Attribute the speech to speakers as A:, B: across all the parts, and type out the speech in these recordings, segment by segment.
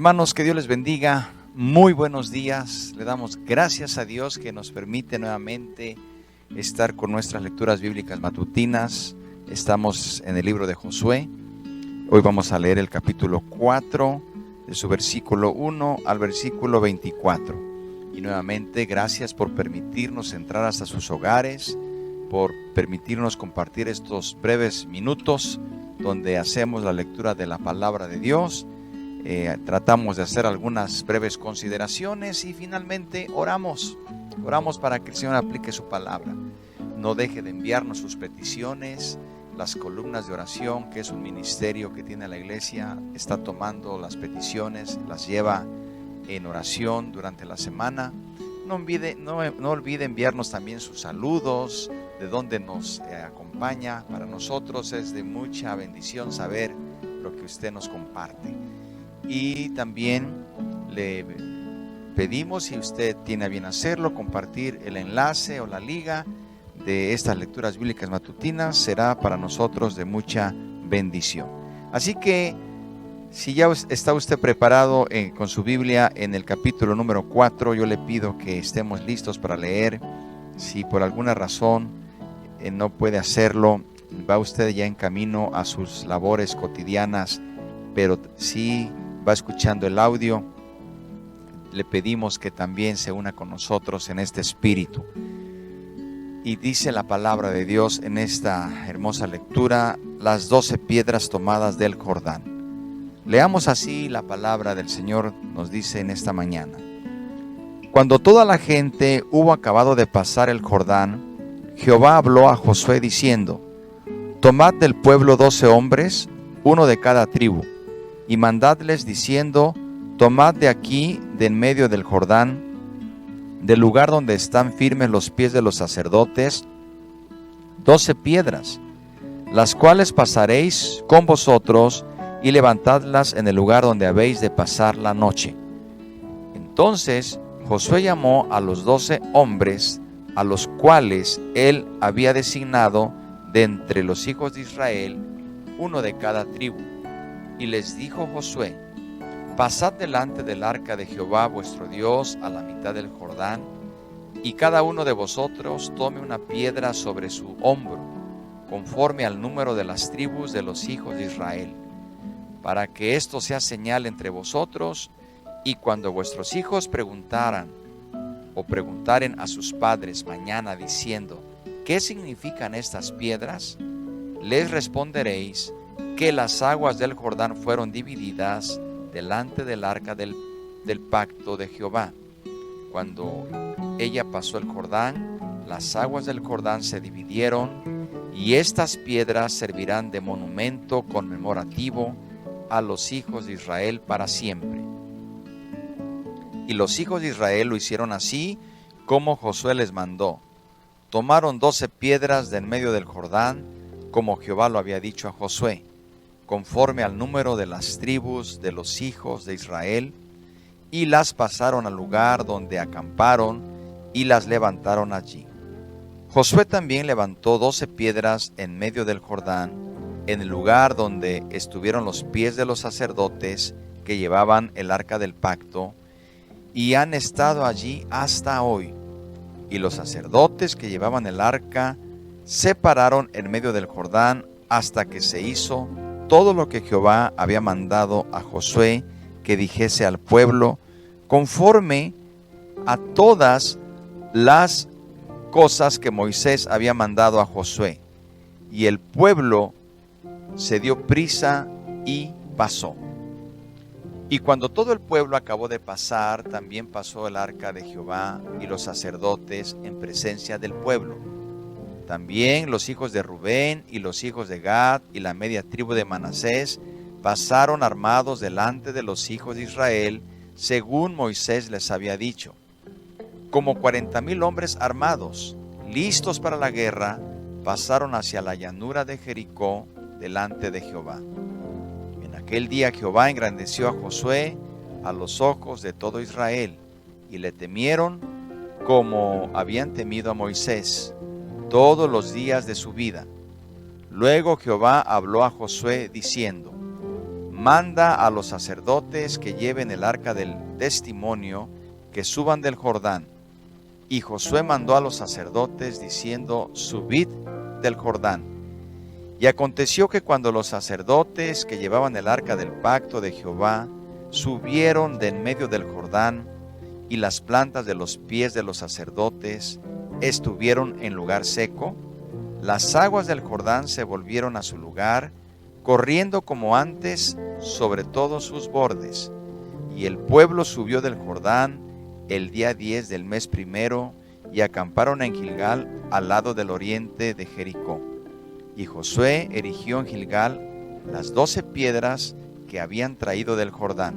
A: Hermanos, que Dios les bendiga. Muy buenos días. Le damos gracias a Dios que nos permite nuevamente estar con nuestras lecturas bíblicas matutinas. Estamos en el libro de Josué. Hoy vamos a leer el capítulo 4, de su versículo 1 al versículo 24. Y nuevamente, gracias por permitirnos entrar hasta sus hogares, por permitirnos compartir estos breves minutos donde hacemos la lectura de la palabra de Dios. Tratamos de hacer algunas breves consideraciones y finalmente oramos para que el Señor aplique su palabra. No deje de enviarnos sus peticiones. Las columnas de oración, que es un ministerio que tiene la iglesia, está tomando las peticiones, las lleva en oración durante la semana. No olvide enviarnos también sus saludos, de donde nos acompaña. Para nosotros es de mucha bendición saber lo que usted nos comparte. Y también le pedimos, si usted tiene a bien hacerlo, compartir el enlace o la liga de estas lecturas bíblicas matutinas. Será para nosotros de mucha bendición. Así que, si ya está usted preparado con su Biblia en el capítulo número 4, yo le pido que estemos listos para leer. Si por alguna razón no puede hacerlo, va usted ya en camino a sus labores cotidianas, pero sí va escuchando el audio, le pedimos que también se una con nosotros en este espíritu. Y dice la palabra de Dios en esta hermosa lectura: las 12 piedras tomadas del Jordán. Leamos así la palabra del Señor. Nos dice en esta mañana: cuando toda la gente hubo acabado de pasar el Jordán, Jehová habló a Josué diciendo: tomad del pueblo 12 hombres, uno de cada tribu, y mandadles diciendo: tomad de aquí, de en medio del Jordán, del lugar donde están firmes los pies de los sacerdotes, 12 piedras, las cuales pasaréis con vosotros, y levantadlas en el lugar donde habéis de pasar la noche. Entonces Josué llamó a los 12 hombres, a los cuales él había designado de entre los hijos de Israel, uno de cada tribu. Y les dijo Josué: pasad delante del arca de Jehová vuestro Dios a la mitad del Jordán, y cada uno de vosotros tome una piedra sobre su hombro, conforme al número de las tribus de los hijos de Israel, para que esto sea señal entre vosotros, y cuando vuestros hijos preguntaren a sus padres mañana diciendo: ¿qué significan estas piedras?, les responderéis que las aguas del Jordán fueron divididas delante del arca del pacto de Jehová. Cuando ella pasó el Jordán, las aguas del Jordán se dividieron, y estas piedras servirán de monumento conmemorativo a los hijos de Israel para siempre. Y los hijos de Israel lo hicieron así como Josué les mandó. Tomaron 12 piedras de en medio del Jordán, como Jehová lo había dicho a Josué, conforme al número de las tribus de los hijos de Israel, y las pasaron al lugar donde acamparon, y las levantaron allí. Josué también levantó 12 piedras en medio del Jordán, en el lugar donde estuvieron los pies de los sacerdotes que llevaban el arca del pacto, y han estado allí hasta hoy. Y los sacerdotes que llevaban el arca se pararon en medio del Jordán hasta que se hizo todo lo que Jehová había mandado a Josué que dijese al pueblo, conforme a todas las cosas que Moisés había mandado a Josué. Y el pueblo se dio prisa y pasó. Y cuando todo el pueblo acabó de pasar, también pasó el arca de Jehová y los sacerdotes en presencia del pueblo. También los hijos de Rubén y los hijos de Gad y la media tribu de Manasés pasaron armados delante de los hijos de Israel, según Moisés les había dicho. Como 40,000 hombres armados, listos para la guerra, pasaron hacia la llanura de Jericó delante de Jehová. En aquel día Jehová engrandeció a Josué a los ojos de todo Israel, y le temieron como habían temido a Moisés todos los días de su vida. Luego Jehová habló a Josué diciendo: manda a los sacerdotes que lleven el arca del testimonio, que suban del Jordán. Y Josué mandó a los sacerdotes diciendo: subid del Jordán. Y aconteció que cuando los sacerdotes que llevaban el arca del pacto de Jehová subieron de en medio del Jordán, y las plantas de los pies de los sacerdotes estuvieron en lugar seco, las aguas del Jordán se volvieron a su lugar, corriendo como antes sobre todos sus bordes. Y el pueblo subió del Jordán el día 10 del mes primero, y acamparon en Gilgal al lado del oriente de Jericó. Y Josué erigió en Gilgal las 12 piedras que habían traído del Jordán.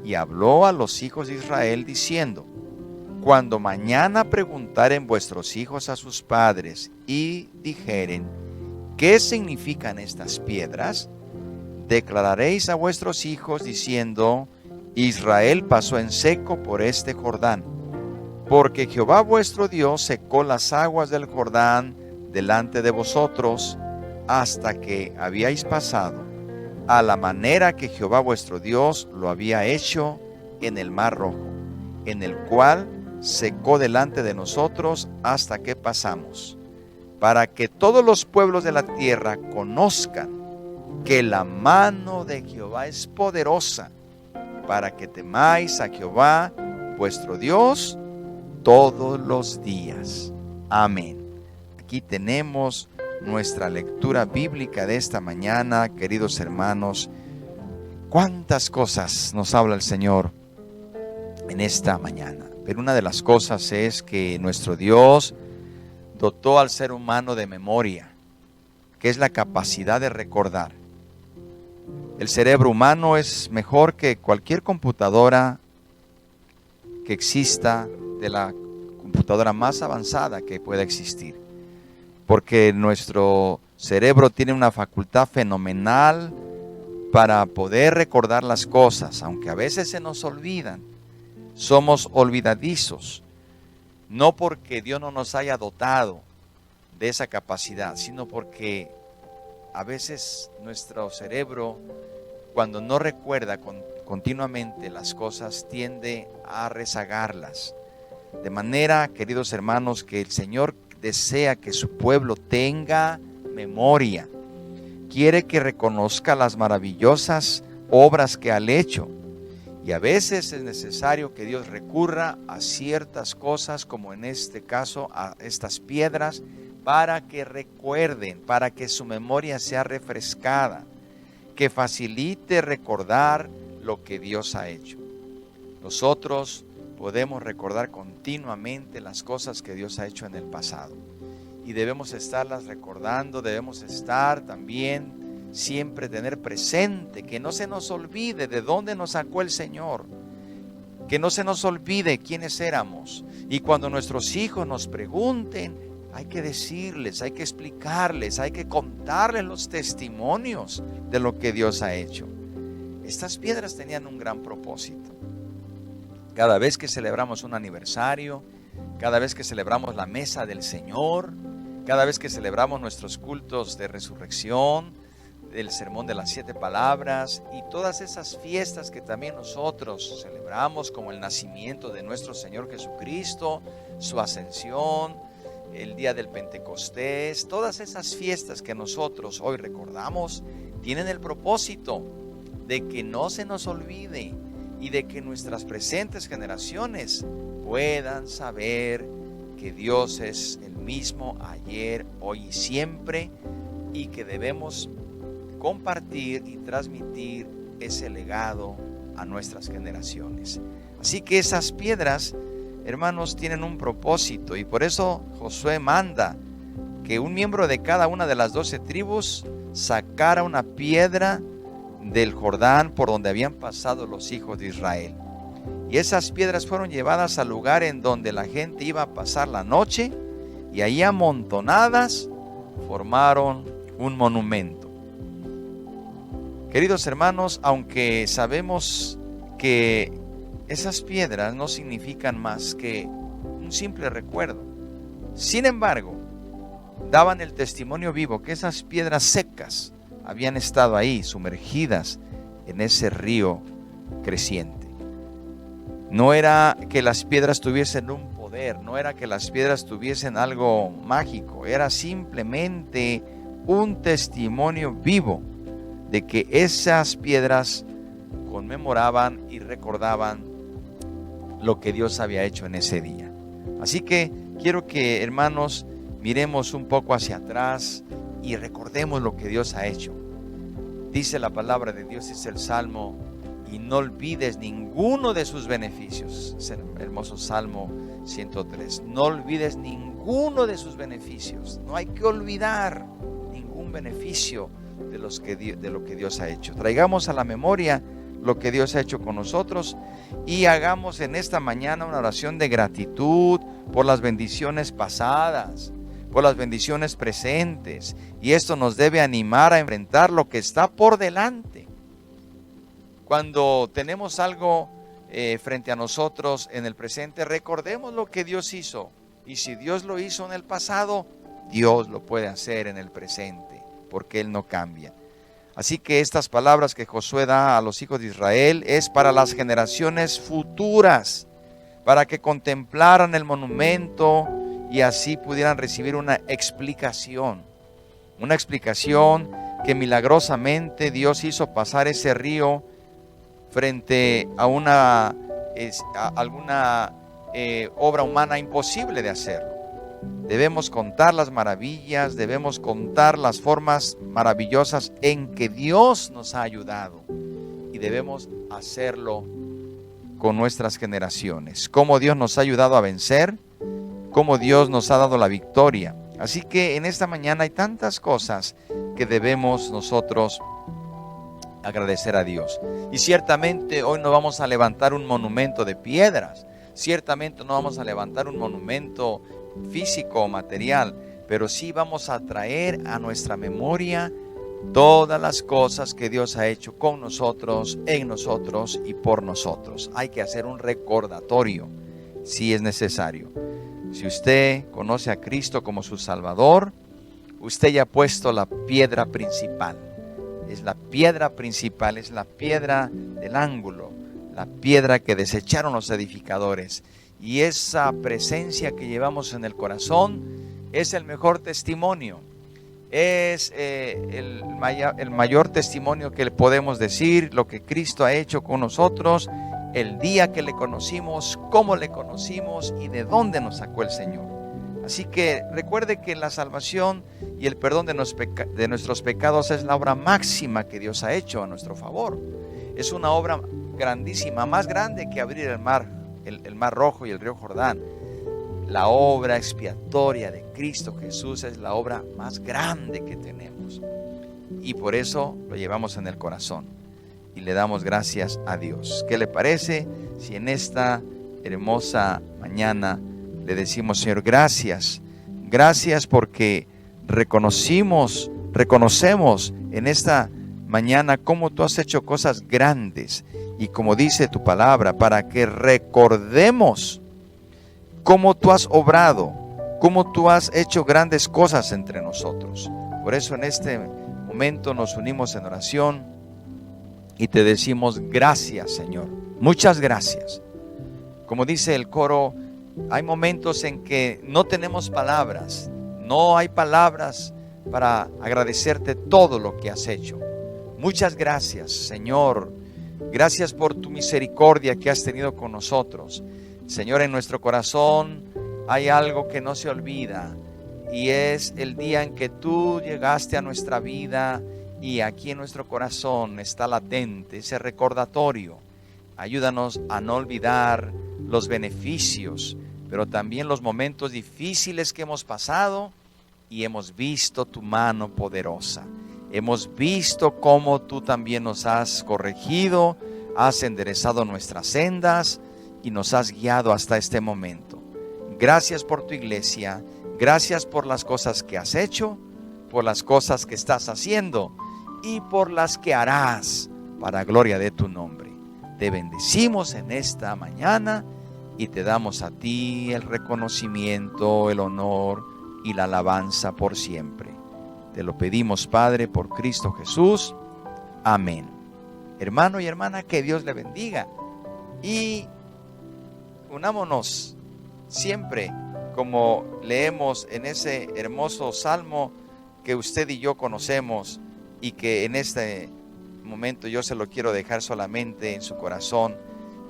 A: Y habló a los hijos de Israel diciendo: cuando mañana preguntaren vuestros hijos a sus padres y dijeren: ¿qué significan estas piedras? Declararéis a vuestros hijos diciendo: Israel pasó en seco por este Jordán, porque Jehová vuestro Dios secó las aguas del Jordán delante de vosotros hasta que habíais pasado, a la manera que Jehová vuestro Dios lo había hecho en el Mar Rojo, en el cual secó delante de nosotros hasta que pasamos, para que todos los pueblos de la tierra conozcan que la mano de Jehová es poderosa, para que temáis a Jehová vuestro Dios todos los días. Amén. Aquí tenemos nuestra lectura bíblica de esta mañana, queridos hermanos. Cuántas cosas nos habla el Señor en esta mañana. Pero una de las cosas es que nuestro Dios dotó al ser humano de memoria, que es la capacidad de recordar. El cerebro humano es mejor que cualquier computadora que exista, de la computadora más avanzada que pueda existir, porque nuestro cerebro tiene una facultad fenomenal para poder recordar las cosas, aunque a veces se nos olvidan. Somos olvidadizos, no porque Dios no nos haya dotado de esa capacidad, sino porque a veces nuestro cerebro, cuando no recuerda continuamente las cosas, tiende a rezagarlas. De manera, queridos hermanos, que el Señor desea que su pueblo tenga memoria. Quiere que reconozca las maravillosas obras que ha hecho. Y a veces es necesario que Dios recurra a ciertas cosas, como en este caso a estas piedras, para que recuerden, para que su memoria sea refrescada, que facilite recordar lo que Dios ha hecho. Nosotros podemos recordar continuamente las cosas que Dios ha hecho en el pasado, y debemos estarlas recordando. Debemos estar también siempre tener presente, que no se nos olvide de dónde nos sacó el Señor, que no se nos olvide quiénes éramos. Y cuando nuestros hijos nos pregunten, hay que decirles, hay que explicarles, hay que contarles los testimonios de lo que Dios ha hecho. Estas piedras tenían un gran propósito. Cada vez que celebramos un aniversario, cada vez que celebramos la mesa del Señor, cada vez que celebramos nuestros cultos de resurrección, el sermón de las 7 palabras y todas esas fiestas que también nosotros celebramos, como el nacimiento de nuestro Señor Jesucristo, su ascensión, el día del Pentecostés, todas esas fiestas que nosotros hoy recordamos tienen el propósito de que no se nos olvide y de que nuestras presentes generaciones puedan saber que Dios es el mismo ayer, hoy y siempre, y que debemos compartir y transmitir ese legado a nuestras generaciones. Así que esas piedras, hermanos, tienen un propósito, y por eso Josué manda que un miembro de cada una de las 12 tribus sacara una piedra del Jordán por donde habían pasado los hijos de Israel. Y esas piedras fueron llevadas al lugar en donde la gente iba a pasar la noche, y ahí amontonadas formaron un monumento. Queridos hermanos, aunque sabemos que esas piedras no significan más que un simple recuerdo, sin embargo, daban el testimonio vivo que esas piedras secas habían estado ahí, sumergidas en ese río creciente. No era que las piedras tuviesen un poder, no era que las piedras tuviesen algo mágico, era simplemente un testimonio vivo de que esas piedras conmemoraban y recordaban lo que Dios había hecho en ese día. Así que quiero que, hermanos, miremos un poco hacia atrás y recordemos lo que Dios ha hecho. Dice la palabra de Dios, dice el Salmo, y no olvides ninguno de sus beneficios. Es el hermoso Salmo 103. No olvides ninguno de sus beneficios. No hay que olvidar ningún beneficio de lo que Dios ha hecho. Traigamos a la memoria lo que Dios ha hecho con nosotros y hagamos en esta mañana una oración de gratitud por las bendiciones pasadas, por las bendiciones presentes, y esto nos debe animar a enfrentar lo que está por delante. Cuando tenemos algo frente a nosotros en el presente, recordemos lo que Dios hizo, y si Dios lo hizo en el pasado, Dios lo puede hacer en el presente, porque Él no cambia. Así que estas palabras que Josué da a los hijos de Israel es para las generaciones futuras, para que contemplaran el monumento y así pudieran recibir una explicación que milagrosamente Dios hizo pasar ese río frente a alguna obra humana imposible de hacerlo. Debemos contar las maravillas, debemos contar las formas maravillosas en que Dios nos ha ayudado y debemos hacerlo con nuestras generaciones. Cómo Dios nos ha ayudado a vencer, cómo Dios nos ha dado la victoria. Así que en esta mañana hay tantas cosas que debemos nosotros agradecer a Dios. Y ciertamente hoy no vamos a levantar un monumento de piedras, ciertamente no vamos a levantar un monumento físico o material, pero sí vamos a traer a nuestra memoria todas las cosas que Dios ha hecho con nosotros, en nosotros y por nosotros. Hay que hacer un recordatorio si es necesario. Si usted conoce a Cristo como su Salvador, usted ya ha puesto la piedra principal. Es la piedra principal, es la piedra del ángulo, la piedra que desecharon los edificadores. Y esa presencia que llevamos en el corazón es el mejor testimonio. Es el mayor testimonio que le podemos decir, lo que Cristo ha hecho con nosotros, el día que le conocimos, cómo le conocimos y de dónde nos sacó el Señor. Así que recuerde que la salvación y el perdón de nuestros pecados es la obra máxima que Dios ha hecho a nuestro favor. Es una obra grandísima, más grande que abrir el mar Rojo y el río Jordán. La obra expiatoria de Cristo Jesús es la obra más grande que tenemos. Y por eso lo llevamos en el corazón y le damos gracias a Dios. ¿Qué le parece si en esta hermosa mañana le decimos: Señor, gracias? Gracias porque reconocemos en esta mañana cómo tú has hecho cosas grandes. Y como dice tu palabra, para que recordemos cómo tú has obrado, cómo tú has hecho grandes cosas entre nosotros. Por eso en este momento nos unimos en oración y te decimos gracias, Señor. Muchas gracias. Como dice el coro, hay momentos en que no tenemos palabras, no hay palabras para agradecerte todo lo que has hecho. Muchas gracias, Señor. Gracias por tu misericordia que has tenido con nosotros. Señor, en nuestro corazón hay algo que no se olvida y es el día en que tú llegaste a nuestra vida y aquí en nuestro corazón está latente ese recordatorio. Ayúdanos a no olvidar los beneficios, pero también los momentos difíciles que hemos pasado y hemos visto tu mano poderosa. Hemos visto cómo tú también nos has corregido, has enderezado nuestras sendas y nos has guiado hasta este momento. Gracias por tu iglesia, gracias por las cosas que has hecho, por las cosas que estás haciendo y por las que harás para gloria de tu nombre. Te bendecimos en esta mañana y te damos a ti el reconocimiento, el honor y la alabanza por siempre. Te lo pedimos, Padre, por Cristo Jesús. Amén. Hermano y hermana, que Dios le bendiga. Y unámonos siempre, como leemos en ese hermoso salmo que usted y yo conocemos, y que en este momento yo se lo quiero dejar solamente en su corazón,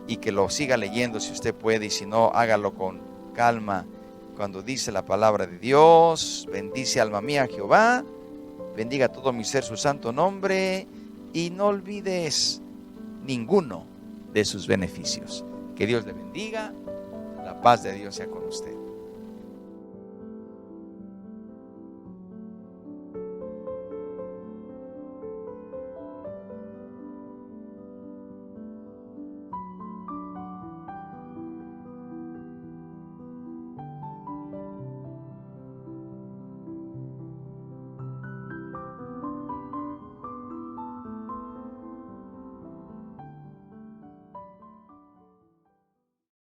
A: y que lo siga leyendo si usted puede, y si no, hágalo con calma. Cuando dice la palabra de Dios: bendice alma mía Jehová, bendiga todo mi ser su santo nombre, y no olvides ninguno de sus beneficios. Que Dios le bendiga. La paz de Dios sea con usted.